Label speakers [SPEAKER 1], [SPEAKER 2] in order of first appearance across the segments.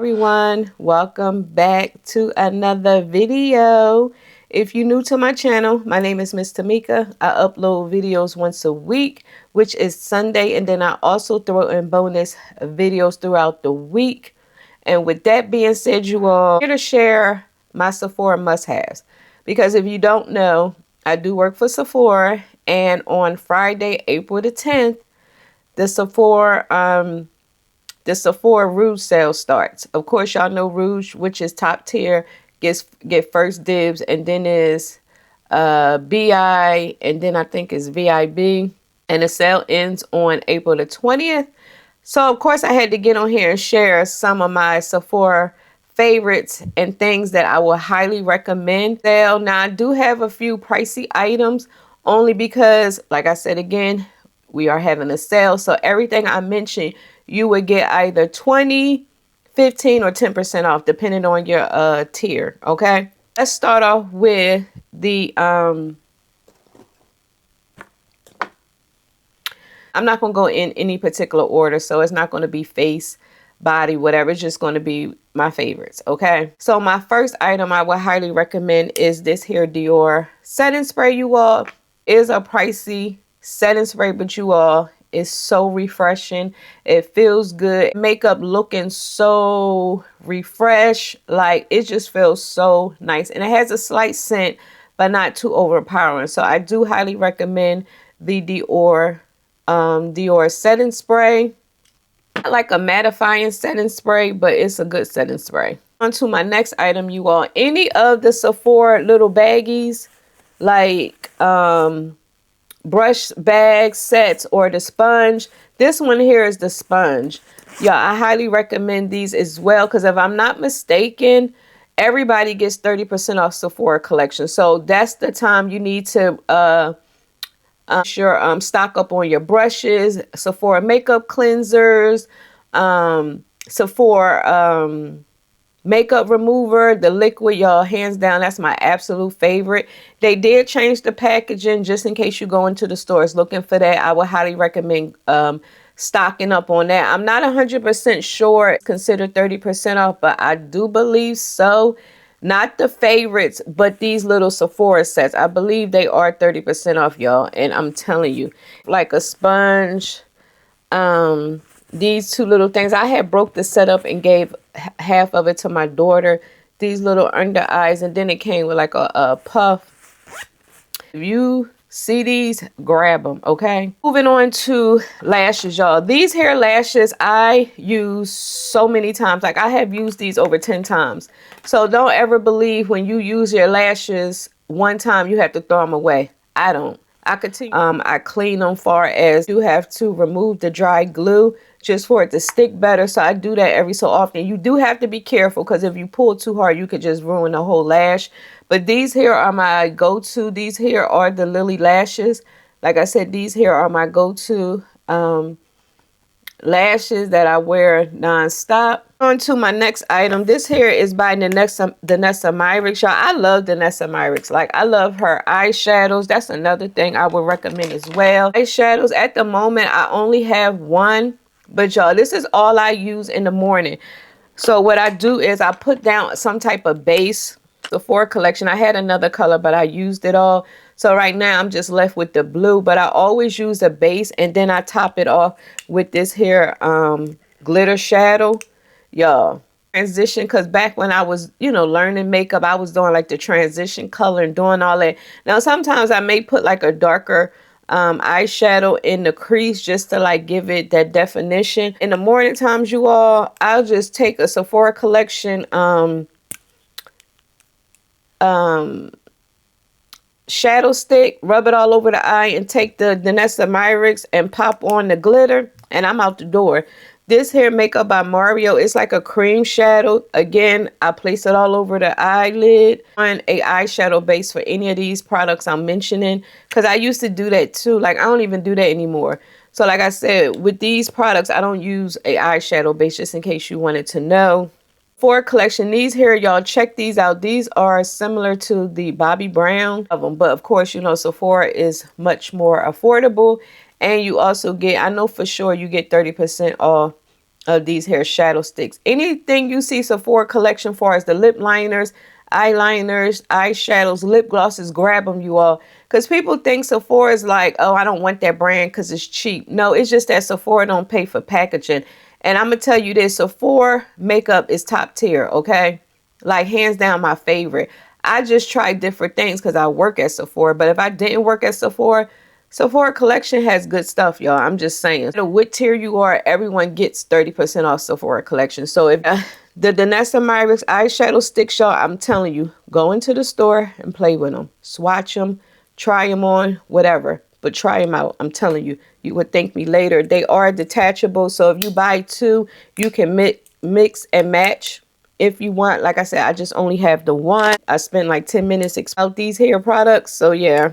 [SPEAKER 1] everyone, welcome back to another video. If you're new to my channel, my name is Miss Tamika. I upload videos once a week, which is Sunday, and then I also throw in bonus videos throughout the week. And with that being said, you all, here to share my Sephora must-haves, because if you don't know, I do work for Sephora, and on Friday, April the 10th, the Sephora Rouge sale starts. Of course, y'all know Rouge, which is top tier, get first dibs, and then is BI, and then I think it's VIB, and the sale ends on April the 20th. So of course I had to get on here and share some of my Sephora favorites and things that I would highly recommend. Now I do have a few pricey items, only because, like I said again, we are having a sale. So everything I mentioned, you would get either 20, 15, or 10% off, depending on your tier. Okay, let's start off with the I'm not going to go in any particular order, so it's not going to be face, body, whatever. It's just going to be my favorites. Okay, so my first item I would highly recommend is this here Dior setting spray. You all, is a pricey setting spray, but you all, it's so refreshing. It feels good. Makeup looking so refreshed. Like, it just feels so nice, and it has a slight scent, but not too overpowering. So I do highly recommend the Dior setting spray. Not like a mattifying setting spray, but it's a good setting spray. On to my next item, you all. Any of the Sephora little baggies, like brush bag sets or the sponge. This one here is the sponge. Yeah, I highly recommend these as well, because if I'm not mistaken, everybody gets 30% off Sephora collection. So that's the time you need to stock up on your brushes, Sephora makeup cleansers, Sephora makeup remover, the liquid, y'all, hands down, that's my absolute favorite. They did change the packaging, just in case you go into the stores looking for that. I would highly recommend stocking up on that. I'm not 100% sure it's considered 30% off, but I do believe so. Not the favorites, but these little Sephora sets, I believe they are 30% off, y'all. And I'm telling you, like a sponge, these two little things, I had broke the setup and gave half of it to my daughter. These little under eyes, and then it came with like a puff. If you see these, grab them. Okay, moving on to lashes, y'all. These hair lashes I use so many times. Like, I have used these over 10 times. So don't ever believe when you use your lashes one time you have to throw them away. I don't. I continue. I clean them, far as you have to remove the dry glue just for it to stick better. So I do that every so often. You do have to be careful, because if you pull too hard, you could just ruin the whole lash. But these here are my go-to. These here are the Lily lashes. Like I said, these here are my go-to lashes that I wear non-stop. On to my next item. This here is by Danessa Myricks. Y'all, I love Danessa Myricks. Like, I love her eyeshadows. That's another thing I would recommend as well. Eyeshadows, at the moment, I only have one. But y'all, this is all I use in the morning. So what I do is I put down some type of base. Sephora collection, I had another color, but I used it all. So right now I'm just left with the blue, but I always use a base, and then I top it off with this here glitter shadow. Y'all, transition, because back when I was, you know, learning makeup, I was doing like the transition color and doing all that. Now sometimes I may put like a darker eyeshadow in the crease, just to like give it that definition. In the morning times, you all, I'll just take a Sephora collection shadow stick, rub it all over the eye, and take the Danessa Myricks and pop on the glitter, and I'm out the door. This here makeup by Mario, it's like a cream shadow. Again, I place it all over the eyelid. On a eyeshadow base for any of these products I'm mentioning, because I used to do that too. Like, I don't even do that anymore. So like I said, with these products, I don't use a eyeshadow base, just in case you wanted to know. For collection, these here, y'all, check these out. These are similar to the Bobbi Brown of them, but of course, you know, Sephora is much more affordable. And you also get, I know for sure you get 30% off of these hair shadow sticks. Anything you see Sephora collection for as the lip liners, eyeliners, eyeshadows, lip glosses, grab them, you all. Because people think Sephora is like, oh, I don't want that brand because it's cheap. No, it's just that Sephora don't pay for packaging. And I'm going to tell you this, Sephora makeup is top tier, okay? Like, hands down, my favorite. I just try different things because I work at Sephora. But if I didn't work at Sephora, Sephora collection has good stuff, y'all. I'm just saying. No matter what tier you are, everyone gets 30% off Sephora collection. So if the Danessa Myricks eyeshadow sticks, y'all, I'm telling you, go into the store and play with them. Swatch them, try them on, whatever. But try them out. I'm telling you, you would thank me later. They are detachable. So if you buy two, you can mix and match if you want. Like I said, I just only have the one. I spent like 10 minutes about these hair products. So yeah.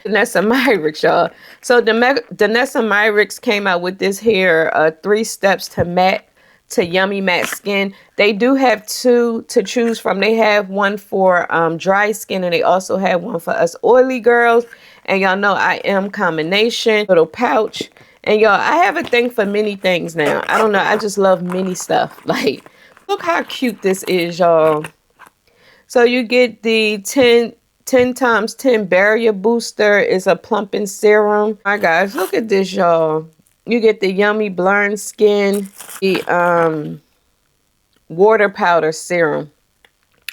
[SPEAKER 1] Danessa Myricks, y'all. So Danessa Myricks came out with this here 3 steps to matte to yummy matte skin. They do have 2 to choose from. They have one for dry skin, and they also have one for us oily girls. And y'all know I am combination. Little pouch. And y'all, I have a thing for mini things now. I don't know. I just love mini stuff. Like, look how cute this is, y'all. So you get the 10 times 10 barrier booster. Is a plumping serum. My guys, look at this, y'all. You get the yummy blurring skin, the water powder serum.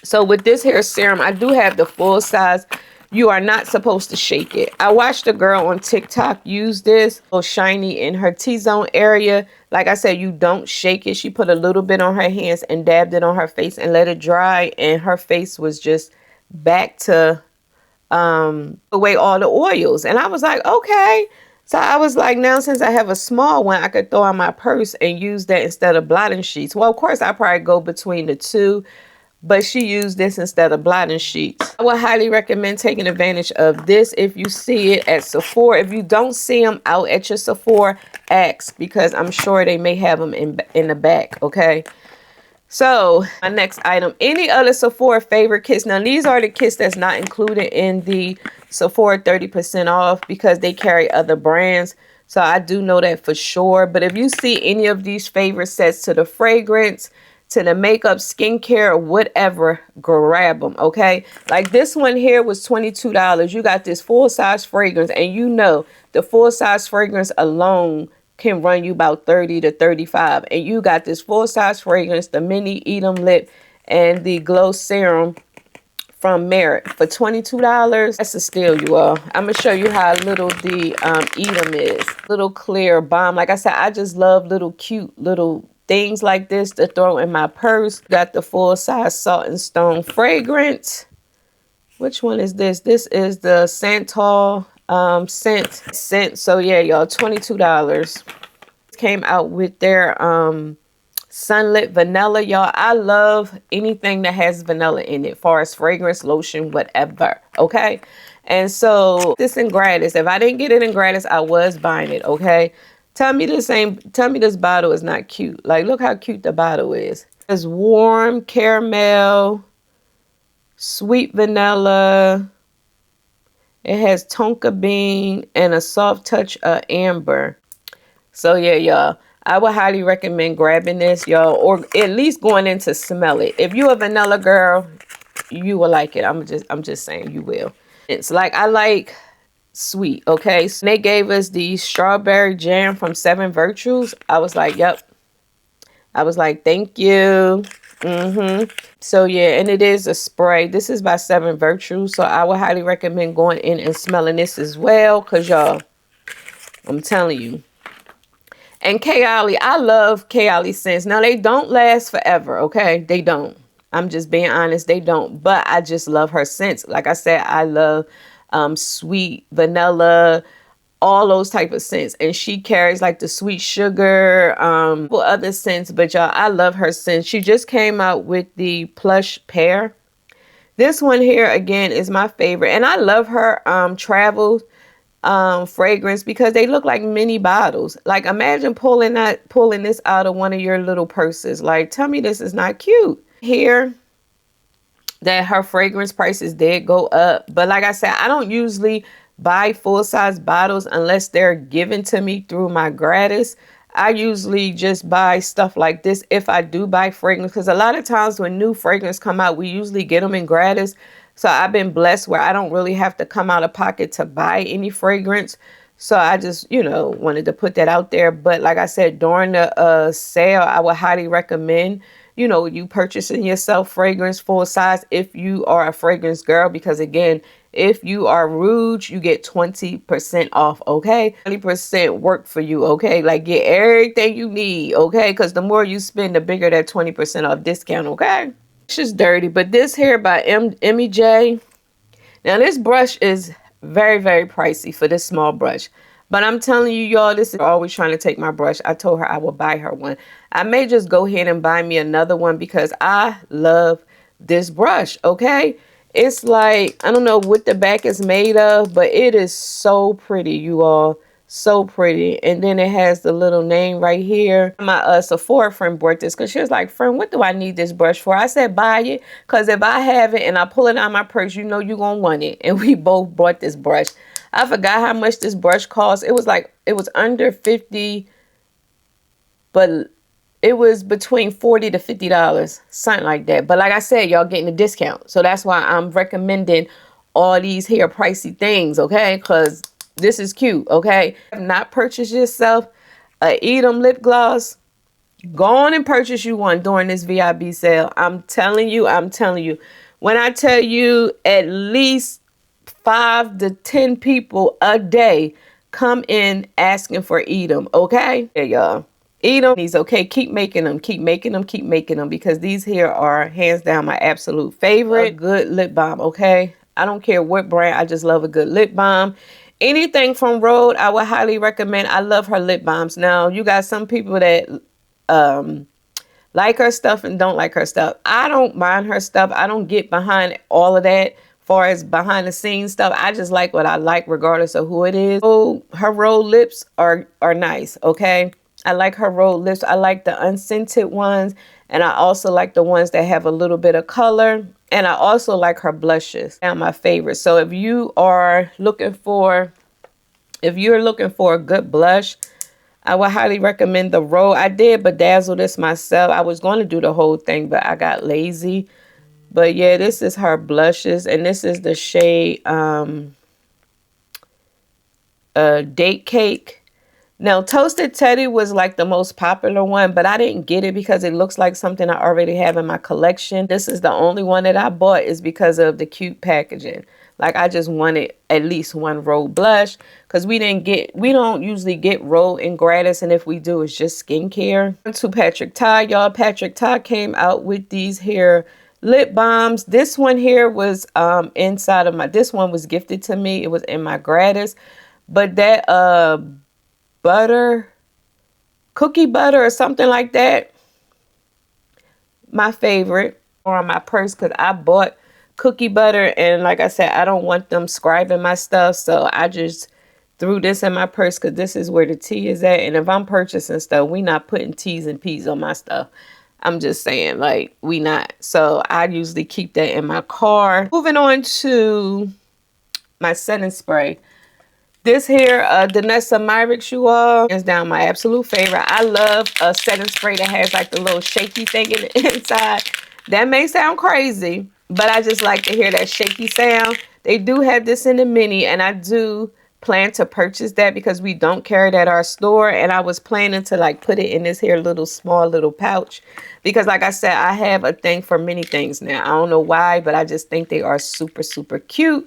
[SPEAKER 1] So with this hair serum, I do have the full size. You are not supposed to shake it. I watched a girl on TikTok use this, so shiny in her T-zone area. Like I said, you don't shake it. She put a little bit on her hands and dabbed it on her face and let it dry, and her face was just back to away all the oils. And I was like, okay. So I was like, now since I have a small one, I could throw in my purse and use that instead of blotting sheets. Well, of course, I probably go between the two, but she used this instead of blotting sheets. I would highly recommend taking advantage of this if you see it at Sephora. If you don't see them out at your Sephora, ask, because I'm sure they may have them in the back, okay? So my next item, any other Sephora favorite kits. Now these are the kits that's not included in the Sephora 30% off because they carry other brands. So I do know that for sure. But if you see any of these favorite sets, to the fragrance, to the makeup, skincare, whatever, grab them, okay? Like this one here was $22. You got this full size fragrance, and you know the full size fragrance alone can run you about 30 to 35, and you got this full size fragrance, the mini Edam lip and the glow serum from Merit for $22. That's a steal, you all. I'm gonna show you how little the Edam is. Little clear balm. Like I said, I just love little cute little things like this to throw in my purse. Got the full size Salt and Stone fragrance. Which one is this? This is the Santal scent. So yeah, y'all, $22. Came out with their sunlit vanilla, y'all. I love anything that has vanilla in it, far as fragrance, lotion, whatever, okay? And so this in gratis. If I didn't get it in gratis, I was buying it, okay? Tell me this bottle is not cute. Like, look how cute the bottle is. It's warm caramel, sweet vanilla. It has tonka bean and a soft touch of amber. So yeah, y'all, I would highly recommend grabbing this, y'all, or at least going in to smell it. If you're a vanilla girl, you will like it. I'm just saying, you will. It's like, I like sweet, okay? So they gave us the strawberry jam from 7 Virtues. I was like, yep. I was like, thank you. So yeah, and it is a spray. This is by 7 Virtues, so I would highly recommend going in and smelling this as well, because y'all, I'm telling you. And Kayali, I love Kayali scents. Now, they don't last forever, okay? They don't. I'm just being honest, they don't. But I just love her scents. Like I said, I love sweet vanilla, all those type of scents. And she carries like the sweet sugar, other scents. But y'all, I love her scents. She just came out with the plush pear. This one here, again, is my favorite. And I love her travel fragrance because they look like mini bottles. Like, imagine pulling this out of one of your little purses. Like, tell me this is not cute. Here, that her fragrance prices did go up. But like I said, I don't usually buy full-size bottles unless they're given to me through my gratis. I usually just buy stuff like this if I do buy fragrance, because a lot of times when new fragrance come out, we usually get them in gratis. So I've been blessed where I don't really have to come out of pocket to buy any fragrance. So I just, you know, wanted to put that out there. But like I said, during the sale, I would highly recommend, you know, you purchasing yourself fragrance full size if you are a fragrance girl. Because again, if you are Rouge, you get 20% off, okay? 20% work for you, okay? Like, get everything you need, okay? Because the more you spend, the bigger that 20% off discount, okay? It's just dirty. But this here by Emmy J. Now, this brush is very, very pricey for this small brush. But I'm telling you, y'all, this is always trying to take my brush. I told her I will buy her one. I may just go ahead and buy me another one because I love this brush, okay? It's like, I don't know what the back is made of, but it is so pretty, you all. So pretty. And then it has the little name right here. My Sephora friend bought this because she was like, friend, what do I need this brush for? I said, buy it. Because if I have it and I pull it out of my purse, you know you're going to want it. And we both bought this brush. I forgot how much this brush cost. It was like, it was under 50, but it was between $40 to $50, something like that. But like I said, y'all getting a discount. So that's why I'm recommending all these here pricey things, okay? Because this is cute, okay? If not purchased yourself a Edam lip gloss, go on and purchase you one during this VIB sale. I'm telling you, I'm telling you. When I tell you at least 5 to 10 people a day come in asking for Edam, okay? Yeah, y'all. Edam, these, okay? Keep making them, keep making them, keep making them, because these here are hands down my absolute favorite. A good lip balm, okay? I don't care what brand, I just love a good lip balm. Anything from Rhode, I would highly recommend. I love her lip balms. Now, you got some people that like her stuff and don't like her stuff. I don't mind her stuff. I don't get behind all of that. Far as behind the scenes stuff, I just like what I like regardless of who it is. Oh, her Rhode lips are nice, okay? I like her Rhode lips. I like the unscented ones, and I also like the ones that have a little bit of color. And I also like her blushes. They're my favorite. So if you are looking for, if you're looking for a good blush, I would highly recommend the Rhode. I did bedazzle this myself. I was going to do the whole thing, but I got lazy. But yeah, this is her blushes, and this is the shade Date Cake. Now, Toasted Teddy was like the most popular one, but I didn't get it because it looks like something I already have in my collection. This is the only one that I bought is because of the cute packaging. Like, I just wanted at least one Rhode blush because we don't usually get Rhode in gratis, and if we do, it's just skincare. To Patrick Ta, y'all. Patrick Ta came out with these here lip balms. This one here was inside of my, this one was gifted to me. It was in my gratis, but that cookie butter or something like that, my favorite, or on my purse, because I bought cookie butter, and like I said, I don't want them scribing my stuff, so I just threw this in my purse because this is where the tea is at. And if I'm purchasing stuff, we not putting T's and P's on my stuff. I'm just saying, like, we not. So I usually keep that in my car. Moving on to my setting spray. This here, Danessa Myricks, you all, hands down my absolute favorite. I love a setting spray that has like the little shaky thing in the inside. That may sound crazy, but I just like to hear that shaky sound. They do have this in the mini, and I do plan to purchase that because we don't carry it at our store. And I was planning to like put it in this here little small little pouch because, like I said, I have a thing for many things now. I don't know why, but I just think they are super, super cute.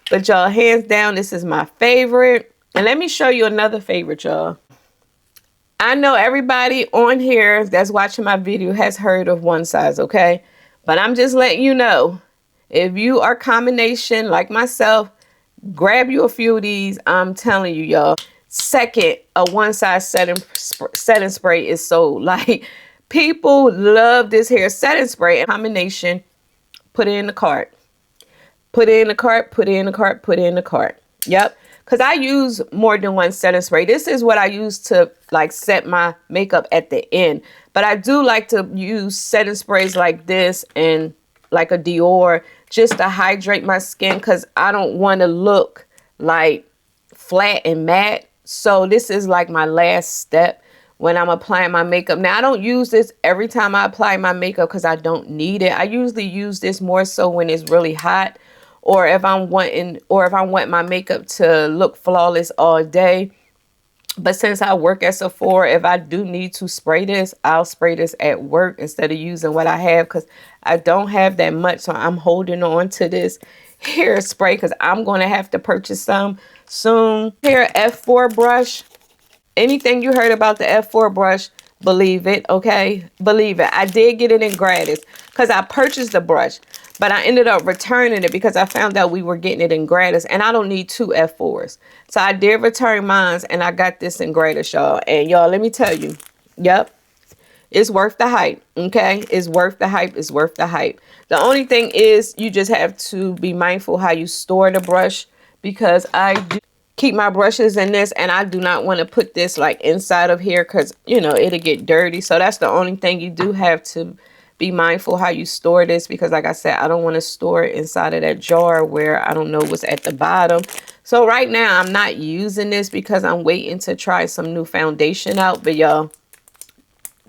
[SPEAKER 1] But y'all, hands down, this is my favorite. And let me show you another favorite, y'all. I know everybody on here that's watching my video has heard of One Size, okay? But I'm just letting you know, if you are combination like myself, grab you a few of these. I'm telling you, y'all. Second, a One Size setting spray is sold. Like, people love this hair setting spray combination. Put it in the cart. Put it in the cart, put it in the cart, put it in the cart. Yep. Because I use more than one setting spray. This is what I use to like set my makeup at the end. But I do like to use setting sprays like this and like a Dior just to hydrate my skin because I don't want to look like flat and matte. So this is like my last step when I'm applying my makeup. Now, I don't use this every time I apply my makeup because I don't need it. I usually use this more so when it's really hot, or if I want my makeup to look flawless all day. But since I work at Sephora, if I do need to spray this, I'll spray this at work instead of using what I have, because I don't have that much. So I'm holding on to this hairspray because I'm going to have to purchase some soon. Here, F4 brush. Anything you heard about the F4 brush, believe it, okay? Believe it. I did get it in gratis because I purchased the brush, but I ended up returning it because I found out we were getting it in gratis, and I don't need two F4s. So I did return mine, and I got this in gratis, y'all. And y'all, let me tell you, yep, it's worth the hype, okay? It's worth the hype. It's worth the hype. The only thing is you just have to be mindful how you store the brush, because I do keep my brushes in this, and I do not want to put this like inside of here because, you know, it'll get dirty. So that's the only thing. You do have to be mindful how you store this, because like I said, I don't want to store it inside of that jar where I don't know what's at the bottom. So right now I'm not using this because I'm waiting to try some new foundation out. But y'all,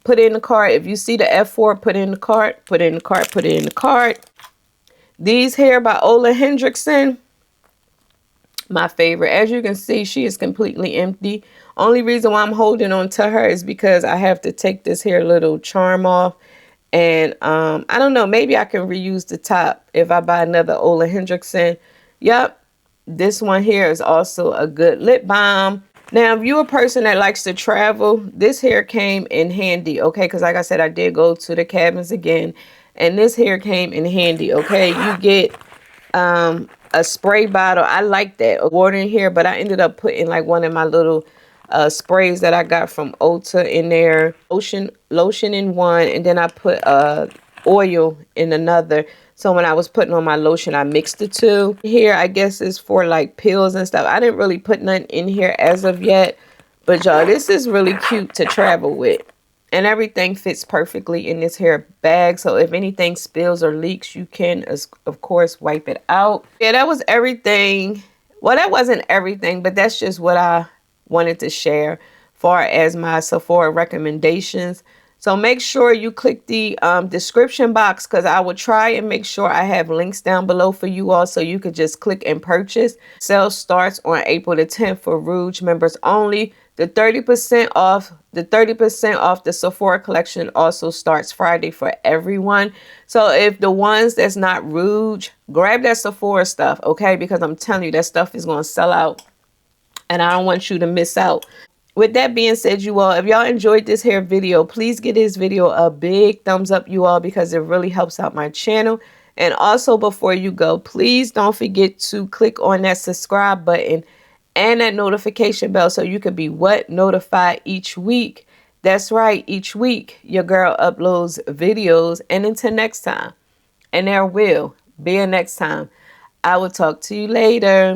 [SPEAKER 1] put it in the cart. If you see the F4, put it in the cart, put it in the cart, put it in the cart. These here by Ole Hendrickson, my favorite. As you can see, she is completely empty. Only reason why I'm holding on to her is because I have to take this here little charm off. And I don't know, maybe I can reuse the top if I buy another Ole Hendrickson. Yep, this one here is also a good lip balm. Now, if you're a person that likes to travel, this here came in handy, okay? Because like I said, I did go to the cabins again, and this here came in handy, okay? You get a spray bottle. I like that. Water in here, but I ended up putting like one of my little sprays that I got from Ulta in there. Lotion in one, and then I put oil in another. So when I was putting on my lotion, I mixed the two. Here, I guess, is for like pills and stuff. I didn't really put nothing in here as of yet. But y'all, this is really cute to travel with. And everything fits perfectly in this hair bag. So if anything spills or leaks, you can, of course, wipe it out. Yeah, that was everything. Well, that wasn't everything, but that's just what I wanted to share far as my Sephora recommendations. So make sure you click the description box, because I will try and make sure I have links down below for you all so you could just click and purchase. Sale starts on April the 10th for Rouge members only. The 30% off the Sephora collection also starts Friday for everyone. So if the ones that's not Rouge, grab that Sephora stuff, okay? Because I'm telling you, that stuff is going to sell out, and I don't want you to miss out. With that being said, you all, if y'all enjoyed this hair video, please give this video a big thumbs up, you all, because it really helps out my channel. And also, before you go, please don't forget to click on that subscribe button and that notification bell so you can be notified each week. That's right, each week your girl uploads videos. And until next time, and there will be a next time, I will talk to you later.